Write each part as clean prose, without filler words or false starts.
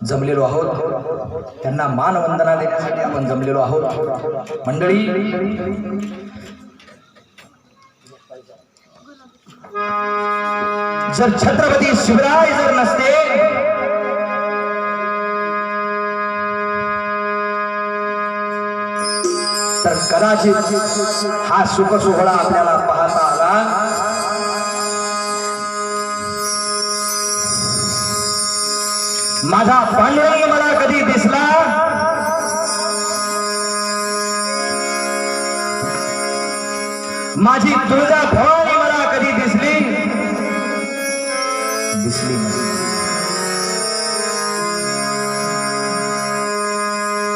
जमलेलो आहोत, त्यांना मानवंदना देण्यासाठी आपण जमलेलो आहोत। मंडळी, जर छत्रपती शिवराय जर नसते तर कदाचित हा सुख सोहळा आपल्याला पाहता आला माझा पांडुरंग मला कधी दिसला माझी तुळजा भवानी मला कधी दिसली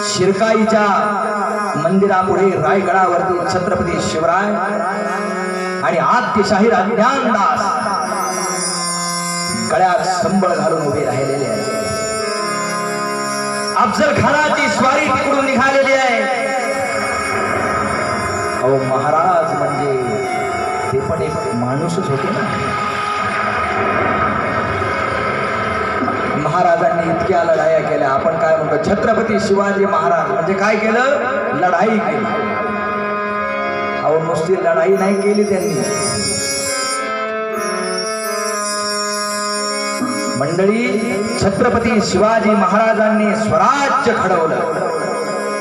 शिरकाईच्या मंदिरापुढे रायगडावरती छत्रपती शिवराय आणि आद्यशाहीर अज्ञानदास गळ्यात संबळ घालून उभे राहिलेले आहेत। अफजल खानाची स्वारी तिकडून निघालेली आहे। अहो महाराज म्हणजे ते पण एक माणूसच होते ना। महाराजांनी इतक्या लढाया केल्या। आपण काय म्हणतो छत्रपती शिवाजी महाराज म्हणजे काय केलं? लढाई केली। अहो नुसती लढाई नाही केली त्यांनी। मंडळी, छत्रपती शिवाजी महाराजांनी स्वराज्य घडवलं।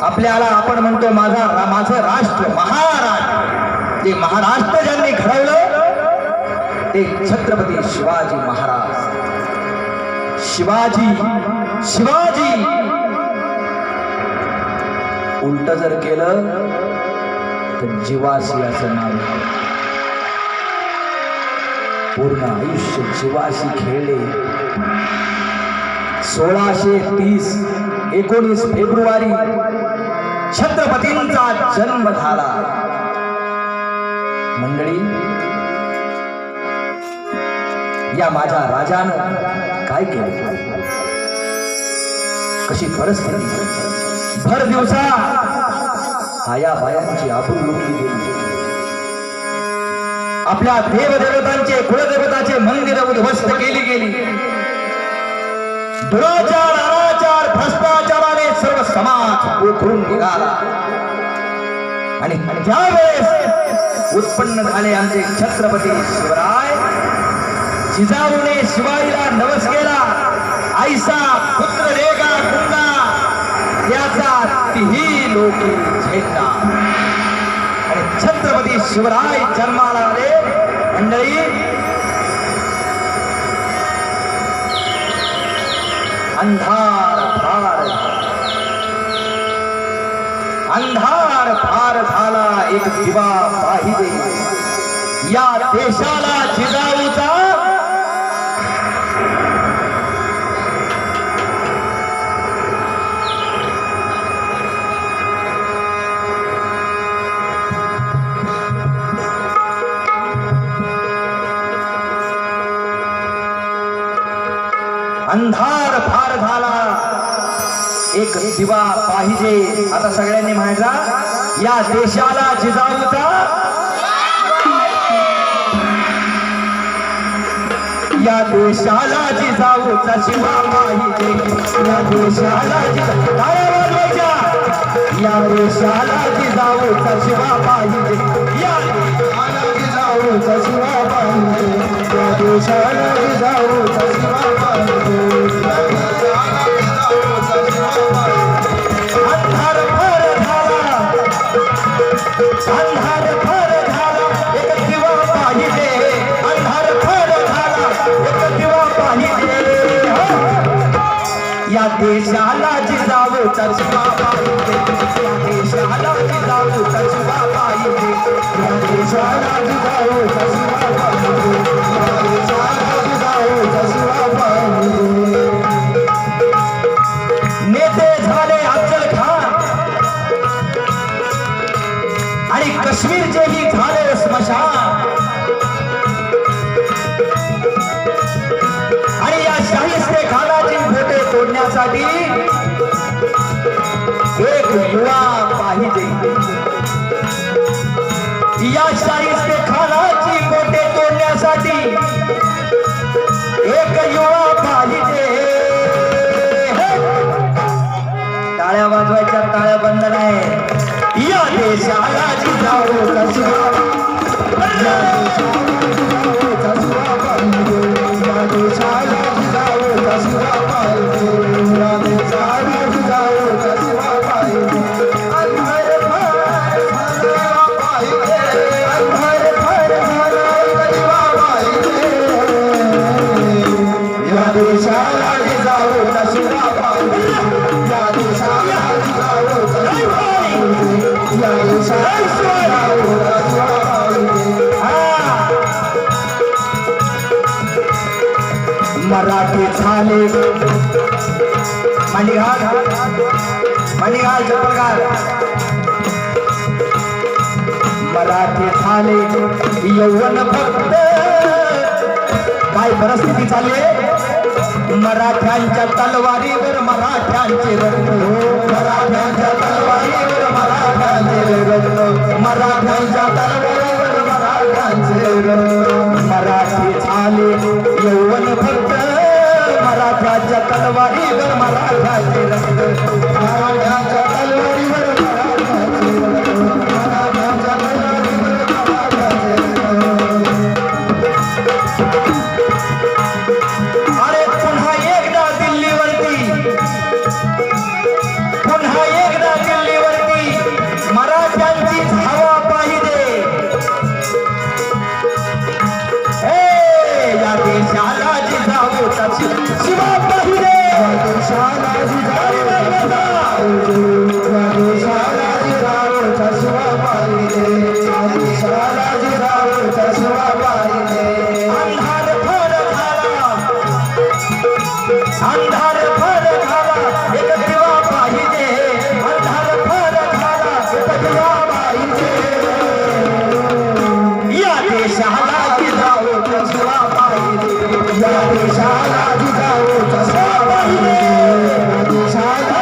आपल्याला आपण म्हणतो माझं राष्ट्र महाराष्ट्र। जे महाराष्ट्र ज्यांनी घडवलं ते छत्रपती शिवाजी महाराज। शिवाजी उलट जर केलं तर जीवाशी असं नाव। पूर्ण आयुष्य जीवाशी खेळले। 1630 19 फेब्रुवारी छत्रपतींचा जन्म झाला। मंडळी, या माझ्या राजानं काय केलं? कशी परिस्थिती! भर दिवसा आया बायांची आबरू लुटली गेली। आपल्या देवदेवतांचे कुलदेवताचे मंदिर उद्ध्वस्त केली गेली। दुराचार अनाचार भ्रष्टाचाराने सर्व समाज उखडून निघाला आणि त्यावेळेस उत्पन्न झाले आमचे छत्रपती शिवराय। जिजाऊने शिवाईला नवस केला, ऐसा पुत्र देगा गुंगा त्याचा तिही लोकी झेंडा। आणि छत्रपती शिवराय जन्माला आले। मंडळी, अंधार फार झाला, एक दिवा पाहिजे या देशाला जिजाऊचा। अंधार फार झाला, एक दिवा पाहिजे। आता सगळ्यांनी म्हणायचा या देशाला जिजाऊचा, या देशाला जिजाऊचा शिवा पाहिजे। या देशाला या देशाला जिजाऊचा शिवा पाहिजे। या देशाला जिजाऊचा शिवा पाहिजे। या देशाला जिजाऊचा शिवा पाहिजे। अंधार फार झाला, अंधार फार झाला, एक दिवा पाहिजे। अंधार फार झाला, एक दिवा पाहिजे। या देशाला जिजाऊचा शिवा पाहिजे। या देशाला जिजाऊचा शिवा पाहिजे। या देशाला जिजाऊचा शिवा पाहिजे। या देशाला जिजाऊचा शिवा पाहिजे। नेते झाले अफजल खान आणि काश्मीरचेही झाले स्मशान। आणि या शाहिस्ते खानाची बोटे तोडण्यासाठी एक युवा पाहिजे। या शाहिस्ते खानाची बोटे तोडण्यासाठी एक युवा पाहिजे। देशाला जिजाऊचा शिवा या देशाला जिजाऊचा शिवा पाहिजे या देशाला जिजाऊचा शिवा पाहिजे या देशाला जिजाऊचा शिवा पाहिजे अंधार फार झाला पाहिजे अंधार फार झाला शिवा पाहिजे या देशाला जिजाऊचा शिवा पाहिजे या देशाला जिजाऊचा शिवा पाहिजे या देशाला जिजाऊचा शिवा पाहिजे मराठी झाले मणिहार मणिहार जपलगार मराठी झाले यौवन भक्त काय परिस्थिती चालली मराठ्यांच्या तलवारीवर मराठ्यांचे रत्न मराठ्यांच्या तलवारीवर मराठ्यांचे रत्न मराठ्यांच्या तलवारीवर मराठ्यांचे रत्न मराठी झाले यौवन भक्त मराठ्यांच्या तलवारीवर मराठ्यांचे रत्न मराठ्यांच्या तलवारीवर मराठ्यांचे रत्न मराठ्यांच्या तलवारीवर मराठ्यांचे अरे पुन्हा एकदा दिल्लीवरती मराठ्यांची हवा पाहिजे या देशाला जिजाऊचा शिवा पाहिजे या देशाला जिजाऊचा या देशाला जिजाऊचा शिवा पाहिजे या देशाला जिजाऊचा शिवा पाहिजे अंधार फार झाला अंधार फार झाला एक दिवा पाहिजे अंधार फार झाला एक दिवा पाहिजे या देशाला जिजाऊचा शिवा पाहिजे या देशाला जिजाऊचा शिवा पाहिजे या देशाला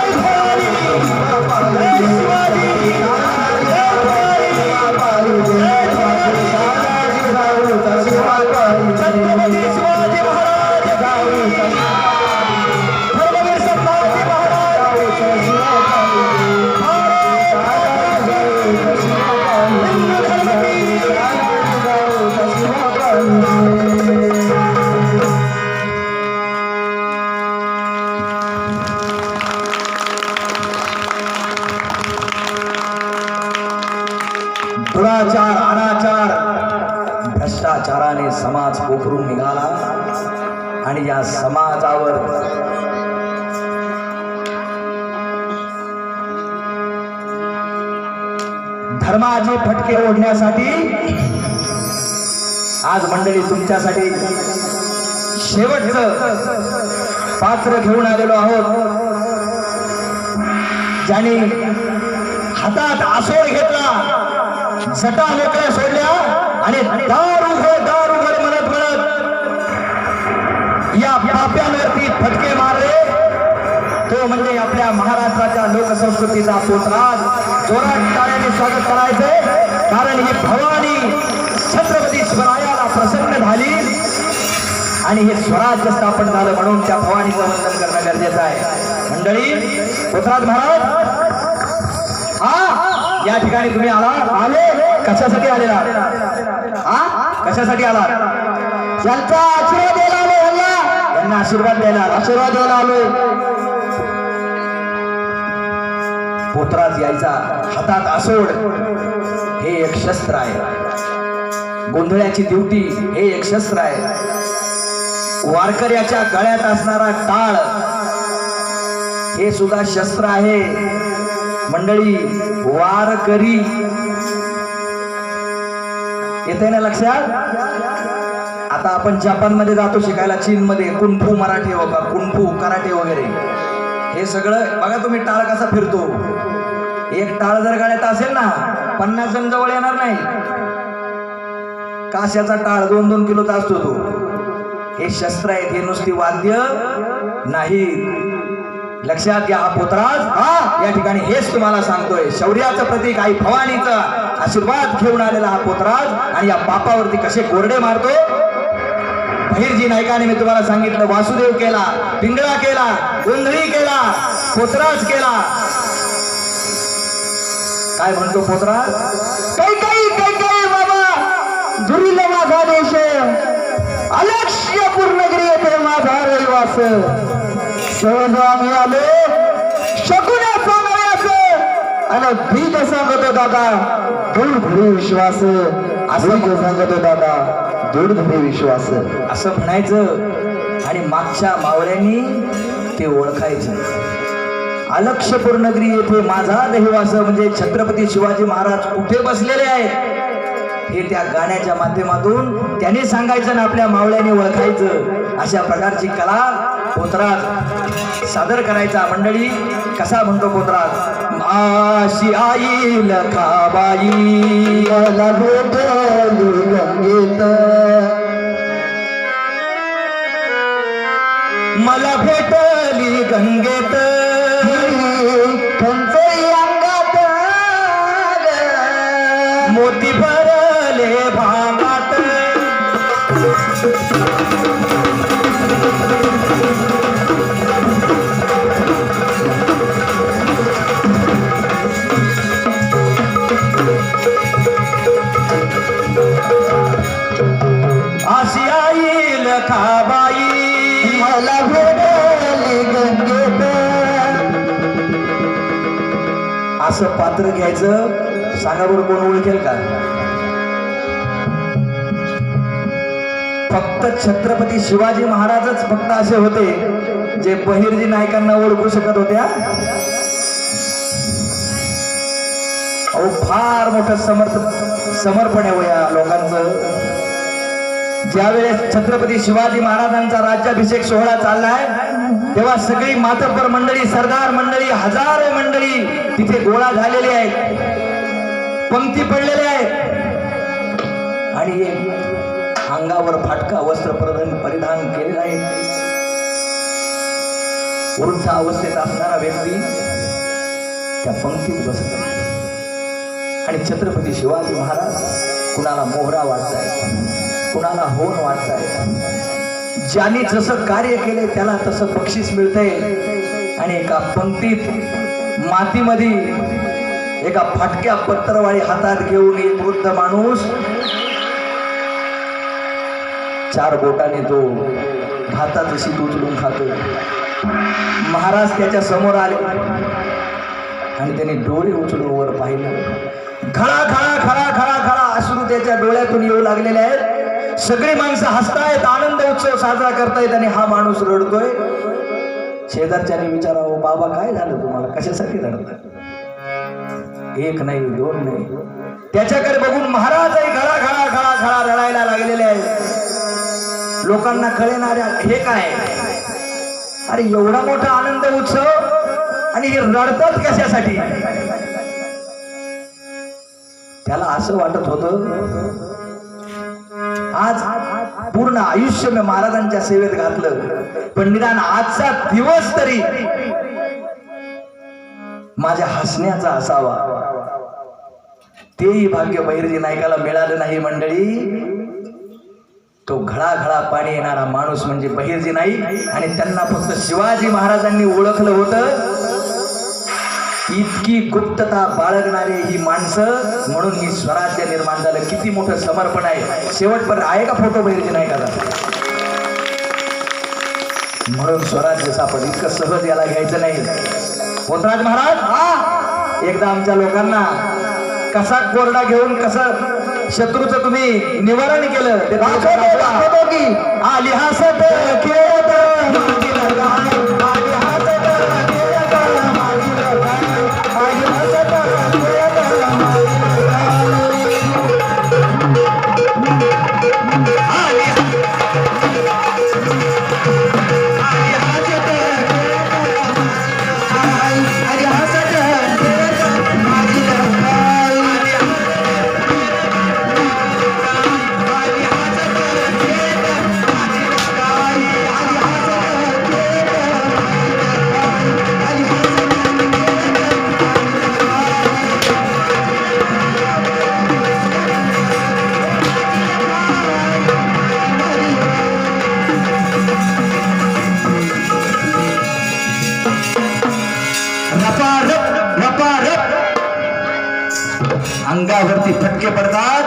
छत्रपती शिवाजी महाराज धर्मवीर संभाजी दुराचार अनाचार भ्रष्टाचाराने समाज पोखरून निघाला आणि या समाजावर धर्माचे फटके ओढण्यासाठी आज मंडळी तुमच्यासाठी शेवटचं पात्र घेऊन आलेलो आहोत ज्यांनी हातात आसोड घेतला सटा मोकळ्या सोडल्या आणि दारू घर म्हणत या पाप्यांवरती फटके मारले तो म्हणजे आपल्या महाराष्ट्राच्या लोकसंस्कृतीचा पोतराज जोरात टाळ्याने स्वागत करायचंय कारण ही भवानी छत्रपती शिवरायाला प्रसन्न झाली आणि हे स्वराज्य स्थापन झालं म्हणून त्या भवानीचं वंदन करणं गरजेचं आहे मंडळी पोतराज महाराज या ठिकाणी तुम्ही आले कशासाठी आलेला कशासाठी आला त्यांचा आशीर्वाद द्यायला आलो यांना आशीर्वाद द्यायला आलोय पोतराज यायचा हातात आसोड हे एक शस्त्र आहे गोंधळ्याची दिवटी हे एक शस्त्र आहे वारकऱ्याच्या गळ्यात असणारा टाळ हे सुद्धा शस्त्र आहे मंडळी वारकरी येते ना लक्षात आता आपण जपान मध्ये जातो शिकायला चीन मध्ये कुंफू मराठी बघा कुंफू कराटे वगैरे हे सगळं बघा तुम्ही टाळ कसा फिरतो एक टाळ जर गळ्यात असेल ना 50 जण जवळ येणार नाही काश्याचा टाळ 2-2 किलोचा असतो तो हे शस्त्र आहेत हे नुसती वाद्य नाही लक्षात घ्या हा पोतराज या ठिकाणी हेच तुम्हाला सांगतोय शौर्याचं प्रतीक आई भवानीचा आशीर्वाद घेऊन आलेला हा पोतराज आणि या पापावरती कसे कोरडे मारतो बहिर्जी नायकाने मी तुम्हाला सांगितलं वासुदेव केला पिंगळा केला गोंधळी केला पोतराज केला काय म्हणतो पोतराज? काही बाबा दुरील माझा देश, अलक्ष्य पूर्णगिरी येथे माझा रहिवास. सहज आम्ही आलो शकुने सांगाव्यास, आणि भीत सांगतो दादा दूर घरी विश्वास. असं सांगतो दादा दूर घरी विश्वास. असं म्हणायचं आणि मागच्या मावळ्यांनी ते ओळखायचं. अलक्ष्यपूर नगरी येथे माझा रहिवास म्हणजे छत्रपती शिवाजी महाराज कुठे बसलेले आहेत हे त्या गाण्याच्या माध्यमातून त्याने सांगायचं ना आपल्या मावळ्याने ओळखायचं. अशा प्रकारची कला पोतराज सादर करायचा. मंडळी कसा म्हणतो पोतराज? आशी आई लखाबाई मला भेटली गंगेत, मला भेटली गंगेत, तुमचे अंगात मोती भरले भागात. अशी आई लखाबाई मला भेटली गंगेत. असं पात्र घ्यायचं. सांगा बरं कोण ओळखेल का? फक्त छत्रपती शिवाजी महाराजच फक्त असे होते जे बहिर्जी नायकांना ओळखू शकत होत्या. अहो फार मोठं समर्पण आहे हो या लोकांचं. ज्यावेळेस छत्रपती शिवाजी महाराजांचा राज्याभिषेक सोहळा चाललाय तेव्हा सगळी मातब्बर मंडळी, सरदार मंडळी, हजारो मंडळी तिथे गोळा झालेली आहेत, पंक्ती पडलेल्या आहेत आणि अंगावर फाटका वस्त्र परिधान केलेला आहे. वृद्ध अवस्थेत असणारा व्यक्ती त्या पंक्तीत बसत आणि छत्रपती शिवाजी महाराज कुणाला मोहरा वाटताय, कुणाला होन वाटताय. ज्यांनी जसं कार्य केले त्याला तसं बक्षीस मिळतंय. आणि एका पंक्तीत मातीमध्ये एका फाटक्या पत्रवाळी हातात घेऊन एक वृद्ध माणूस 4 बोटाने तो भाताचं शीत उचलून खातो. महाराज त्याच्या समोर आले आणि त्याने डोळे उचलून वर पाहिलं. खळा खळा खळा खळा खळा अश्रू त्याच्या डोळ्यातून येऊ लागलेले आहेत. सगळी माणसं हसतायत, आनंद उत्सव साजरा करतायत आणि हा माणूस रडतोय. शेजारच्याने विचारावं, बाबा काय झालं तुम्हाला, कशासाठी रडताय? 1 नाही 2 नाही. त्याच्याकडे बघून महाराजही खळा खळा खळा खळा रडायला लागलेले आहेत. लोकांना कळेनाऱ्या हे काय, अरे एवढा मोठा आनंद उत्सव आणि हे रडतात कशासाठी? त्याला असं वाटत होतं आज पूर्ण आयुष्य मी महाराजांच्या सेवेत घातलं, पण निदान आजचा दिवस तरी माझ्या हसण्याचा असावा. तेही भाग्य बहिर्जी नायकाला मिळालं नाही. मंडळी तो घळाघळा पाणी येणारा माणूस म्हणजे बहिर्जी नाईक आणि त्यांना फक्त शिवाजी महाराजांनी ओळखलं होतं. इतकी गुप्तता बाळगणारे ही माणसं म्हणून ही स्वराज्य निर्माण झालं. किती मोठं समर्पण आहे. शेवटपर्यंत आहे का फोटो बहिर्जी नायकाचा? म्हणून स्वराज्य सापड इतकं सहज याला घ्यायचं नाही. पोतराज महाराज एकदा आमच्या लोकांना कसा कोरडा घेऊन कसं शत्रूचं तुम्ही निवारण केलं ते दाखवतो की आली हसत खेळत अंगावरती फटके पडतात.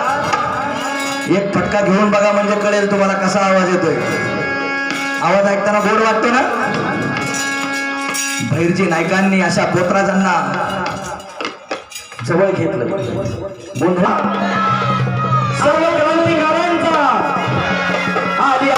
एक फटका घेऊन बघा म्हणजे कळेल तुम्हाला कसा आवाज येतोय. आवाज ऐकताना गोड वाटतो ना. भैरजी नायकांनी अशा पोतराजांना जवळ घेतलं. बोलवा सर्व क्रांतिकारांचा आधी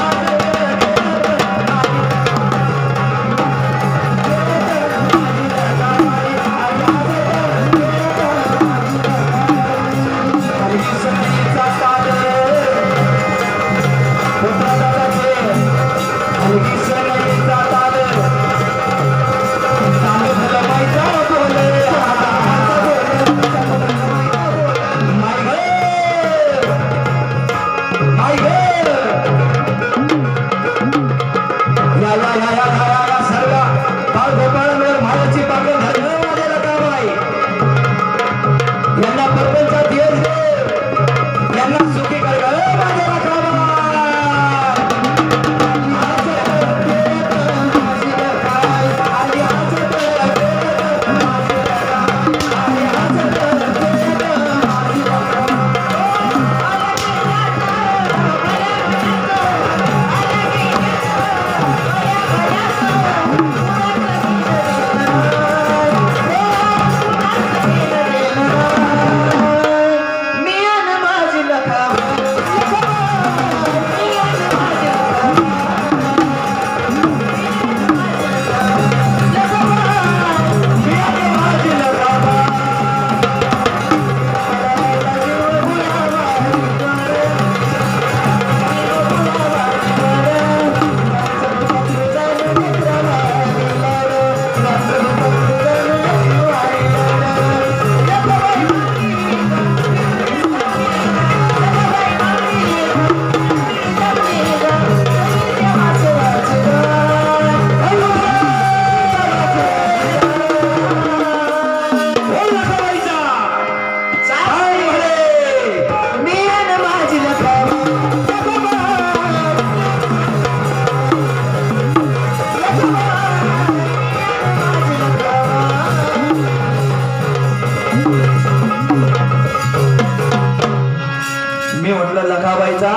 मी म्हटलं लखाबाईचा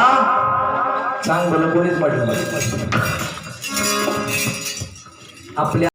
चांग भलं कोणीच म्हटलं आपल्या